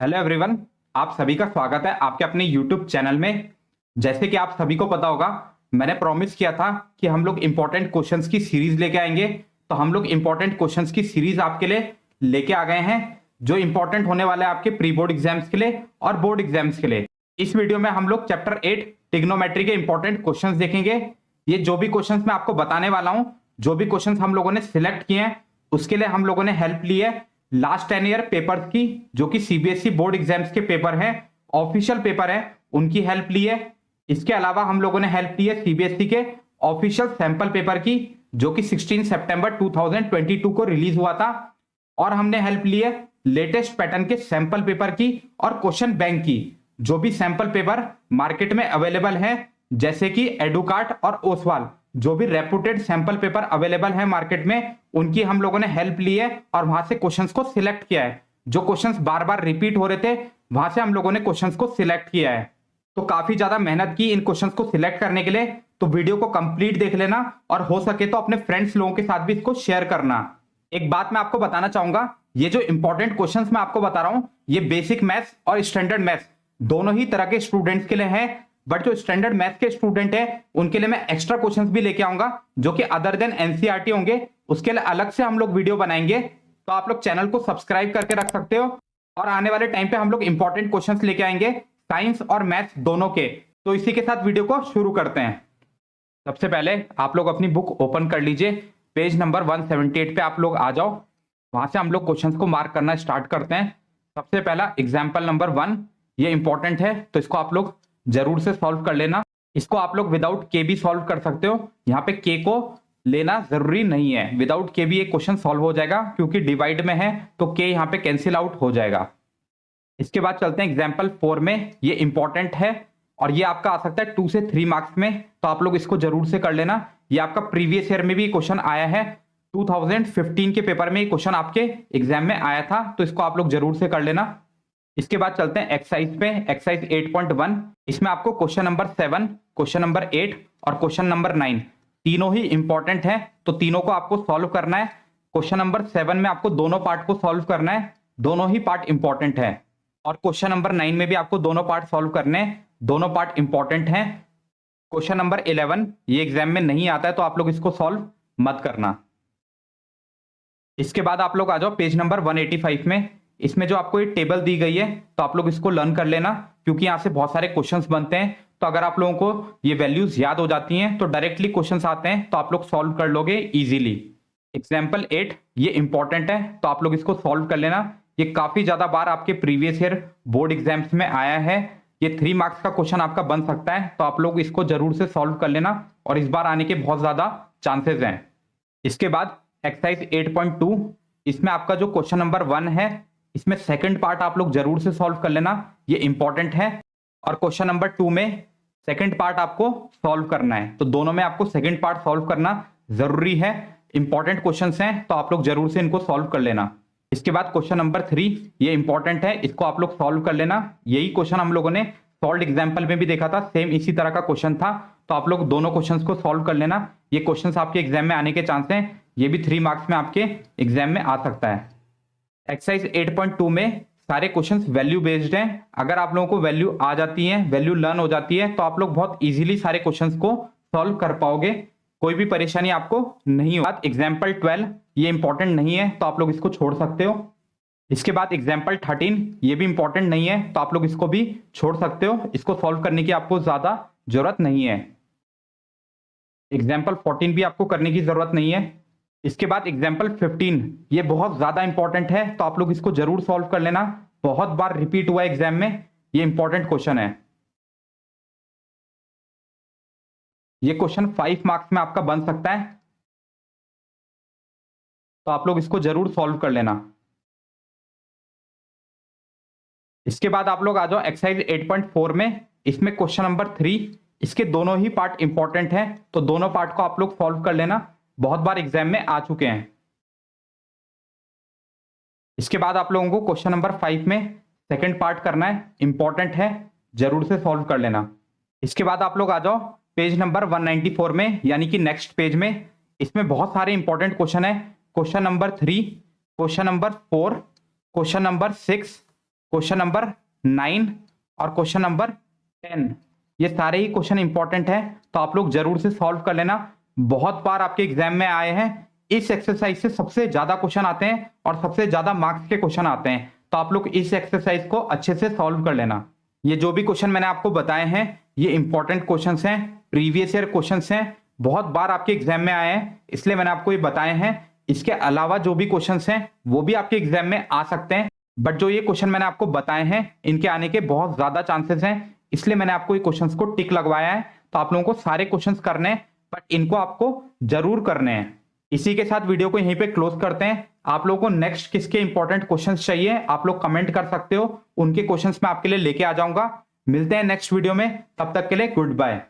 Hello everyone, आप सभी का स्वागत है आपके अपने यूट्यूब चैनल में। जैसे कि आप सभी को पता होगा, मैंने प्रॉमिस किया था कि हम लोग इंपॉर्टेंट क्वेश्चंस की सीरीज लेके आएंगे। तो हम लोग इंपॉर्टेंट क्वेश्चंस की सीरीज आपके लिए लेके आ गए हैं, जो इंपॉर्टेंट होने वाला है आपके प्री बोर्ड एग्जाम्स के लिए और बोर्ड एग्जाम्स के लिए। इस वीडियो में हम लोग चैप्टर 8 ट्रिग्नोमेट्री के इंपॉर्टेंट क्वेश्चंस देखेंगे। ये जो भी क्वेश्चंस मैं आपको बताने वाला हूं, जो भी क्वेश्चंस हम लोगों ने सिलेक्ट किए हैं, उसके लिए हम लोगों ने हेल्प ली है लास्ट 10 ईयर पेपर्स की, जो कि सीबीएसई बोर्ड एग्जाम्स के पेपर हैं, ऑफिशियल पेपर है, उनकी हेल्प ली है। इसके अलावा हम लोगों ने हेल्प ली है सीबीएसई के ऑफिशियल सैंपल पेपर की, जो कि 16 सितंबर 2022 को रिलीज हुआ था। और हमने हेल्प ली है लेटेस्ट पैटर्न के सैंपल पेपर की और क्वेश्चन बैंक की, जो भी सैंपल पेपर मार्केट में अवेलेबल है, जैसे कि एडुकार्ट और ओसवाल, जो भी रेपुटेड सैंपल पेपर अवेलेबल है मार्केट में, उनकी हम लोगों ने हेल्प ली है और वहां से क्वेश्चंस को सिलेक्ट किया है। जो क्वेश्चंस बार बार रिपीट हो रहे थे, वहां से हम लोगों ने क्वेश्चंस को सिलेक्ट किया है। तो काफी ज्यादा मेहनत की इन क्वेश्चंस को सिलेक्ट करने के लिए। तो वीडियो को कंप्लीट देख लेना और हो सके तो अपने फ्रेंड्स लोगों के साथ भी इसको शेयर करना। एक बात मैं आपको बताना चाहूंगा, ये जो इंपॉर्टेंट क्वेश्चंस मैं आपको बता रहा हूं, ये बेसिक मैथ्स और स्टैंडर्ड मैथ्स दोनों ही तरह के स्टूडेंट्स के लिए है। बट जो स्टैंडर्ड मैथ्स के स्टूडेंट है, उनके लिए मैं एक्स्ट्रा क्वेश्चंस भी लेके आऊंगा, जो कि अदर देन एनसीईआरटी होंगे। उसके लिए अलग से हम लोग वीडियो बनाएंगे। तो आप लोग चैनल को सब्सक्राइब करके रख सकते हो। और आने वाले टाइम पे हम लोग इंपॉर्टेंट क्वेश्चंस लेके आएंगे, साइंस और मैथ्स दोनों के। तो इसी के साथ वीडियो को शुरू करते हैं। सबसे पहले आप लोग अपनी बुक ओपन कर लीजिए, पेज नंबर 178 पे आप लोग आ जाओ। वहां से हम लोग क्वेश्चंस को मार्क करना स्टार्ट करते हैं। सबसे पहला एग्जाम्पल नंबर 1, ये इंपॉर्टेंट है, तो इसको आप लोग जरूर से सॉल्व कर लेना। इसको आप लोग विदाउट के भी सॉल्व कर सकते हो, यहाँ पे के को लेना जरूरी नहीं है। विदाउट के भी एक क्वेश्चन सॉल्व हो जाएगा, क्योंकि डिवाइड में है तो के यहाँ पे कैंसिल आउट हो जाएगा। इसके बाद चलते हैं एग्जाम्पल 4 में। ये इंपॉर्टेंट है और ये आपका आ सकता है 2 से 3 मार्क्स में, तो आप लोग इसको जरूर से कर लेना। ये आपका प्रीवियस ईयर में भी क्वेश्चन आया है, 2015 के पेपर में क्वेश्चन आपके एग्जाम में आया था, तो इसको आप लोग जरूर से कर लेना। इसके बाद चलते हैं एक्सरसाइज पे, एक्सरसाइज 8.1। इसमें आपको क्वेश्चन नंबर 7, क्वेश्चन नंबर 8 और क्वेश्चन नंबर 9 तीनों ही इंपॉर्टेंट है, तो तीनों को आपको सॉल्व करना है। क्वेश्चन नंबर 7 में आपको दोनों पार्ट को सॉल्व करना है, दोनों ही पार्ट इंपॉर्टेंट है। और क्वेश्चन नंबर 9 में भी आपको दोनों पार्ट सॉल्व करने हैं, दोनों पार्ट इंपॉर्टेंट हैं। क्वेश्चन नंबर 11 ये एग्जाम में नहीं आता है, तो आप लोग इसको सॉल्व मत करना। इसके बाद आप लोग आ जाओ पेज नंबर 185 में। इसमें जो आपको ये टेबल दी गई है, तो आप लोग इसको लर्न कर लेना, क्योंकि यहाँ से बहुत सारे क्वेश्चंस बनते हैं। तो अगर आप लोगों को ये वैल्यूज याद हो जाती हैं, तो डायरेक्टली क्वेश्चंस आते हैं, तो आप लोग सॉल्व कर लोगे इजीली। एग्जाम्पल 8 ये इंपॉर्टेंट है, तो आप लोग इसको सॉल्व कर लेना। ये काफी ज्यादा बार आपके प्रीवियस ईयर बोर्ड एग्जाम्स में आया है। ये 3 मार्क्स का क्वेश्चन आपका बन सकता है, तो आप लोग इसको जरूर से सॉल्व कर लेना, और इस बार आने के बहुत ज्यादा चांसेस हैं। इसके बाद एक्सरसाइज 8.2, इसमें आपका जो क्वेश्चन नंबर 1 है, इसमें सेकंड पार्ट आप लोग जरूर से सॉल्व कर लेना, ये इंपॉर्टेंट है। और क्वेश्चन नंबर 2 में सेकंड पार्ट आपको सॉल्व करना है, तो दोनों में आपको सेकंड पार्ट सॉल्व करना जरूरी है। इंपॉर्टेंट क्वेश्चंस हैं, तो आप लोग जरूर से इनको सॉल्व कर लेना। इसके बाद क्वेश्चन नंबर 3 ये इंपॉर्टेंट है, इसको आप लोग सॉल्व कर लेना। यही क्वेश्चन हम लोगों ने सॉल्व एग्जाम्पल में भी देखा था, सेम इसी तरह का क्वेश्चन था, तो आप लोग दोनों क्वेश्चंस को सॉल्व कर लेना। ये क्वेश्चंस आपके एग्जाम में आने के चांस हैं, ये भी 3 मार्क्स में आपके एग्जाम में आ सकता है। एक्सरसाइज 8.2 में सारे क्वेश्चंस वैल्यू बेस्ड हैं। अगर आप लोगों को वैल्यू आ जाती है, वैल्यू लर्न हो जाती है, तो आप लोग बहुत इजीली सारे क्वेश्चंस को सॉल्व कर पाओगे, कोई भी परेशानी आपको नहीं होगा। एग्जाम्पल 12 ये इंपॉर्टेंट नहीं है, तो आप लोग इसको छोड़ सकते हो। इसके बाद एग्जाम्पल 13 ये भी इंपॉर्टेंट नहीं है, तो आप लोग इसको भी छोड़ सकते हो, इसको सॉल्व करने की आपको ज्यादा जरूरत नहीं है। एग्जाम्पल 14 भी आपको करने की जरूरत नहीं है। इसके बाद एग्जाम्पल 15 ये बहुत ज्यादा इंपॉर्टेंट है, तो आप लोग इसको जरूर सॉल्व कर लेना, बहुत बार रिपीट हुआ एग्जाम में, ये इंपॉर्टेंट क्वेश्चन है। ये क्वेश्चन 5 मार्क्स में आपका बन सकता है, तो आप लोग इसको जरूर सॉल्व कर लेना। इसके बाद आप लोग आ जाओ एक्सरसाइज 8.4 में। इसमें क्वेश्चन नंबर 3, इसके दोनों ही पार्ट इंपॉर्टेंट है, तो दोनों पार्ट को आप लोग सॉल्व कर लेना, बहुत बार एग्जाम में आ चुके हैं। इसके बाद आप लोगों को क्वेश्चन नंबर 5 में सेकंड पार्ट करना है, इंपॉर्टेंट है, जरूर से सॉल्व कर लेना। इसके बाद आप लोग आ जाओ पेज नंबर 194 में, यानी कि नेक्स्ट पेज में। इसमें बहुत सारे इंपॉर्टेंट क्वेश्चन है, question number 3, question number 4, question number 6, question number 9 और क्वेश्चन नंबर 10, ये सारे ही क्वेश्चन इंपॉर्टेंट है, तो आप लोग जरूर से सॉल्व कर लेना। बहुत बार आपके एग्जाम में आए हैं, इस एक्सरसाइज से सबसे ज्यादा क्वेश्चन आते हैं और सबसे ज्यादा मार्क्स के क्वेश्चन आते हैं, तो आप लोग इस एक्सरसाइज को अच्छे से सॉल्व कर लेना। ये जो भी क्वेश्चन मैंने आपको बताए हैं ये इंपॉर्टेंट क्वेश्चंस हैं, प्रीवियस ईयर क्वेश्चंस हैं, बहुत बार आपके एग्जाम में आए हैं, इसलिए मैंने आपको ये बताए हैं। इसके अलावा जो भी क्वेश्चंस हैं वो भी आपके एग्जाम में आ सकते हैं, बट जो ये क्वेश्चन मैंने आपको बताए हैं इनके आने के बहुत ज्यादा चांसेस हैं, इसलिए मैंने आपको ये क्वेश्चंस को टिक लगवाया है। तो आप लोगों को सारे क्वेश्चंस करने हैं, बट इनको आपको जरूर करने हैं। इसी के साथ वीडियो को यहीं पे क्लोज करते हैं। आप लोगों को नेक्स्ट किसके इंपॉर्टेंट क्वेश्चंस चाहिए आप लोग कमेंट कर सकते हो, उनके क्वेश्चंस मैं आपके लिए लेके आ जाऊंगा। मिलते हैं नेक्स्ट वीडियो में, तब तक के लिए गुड बाय।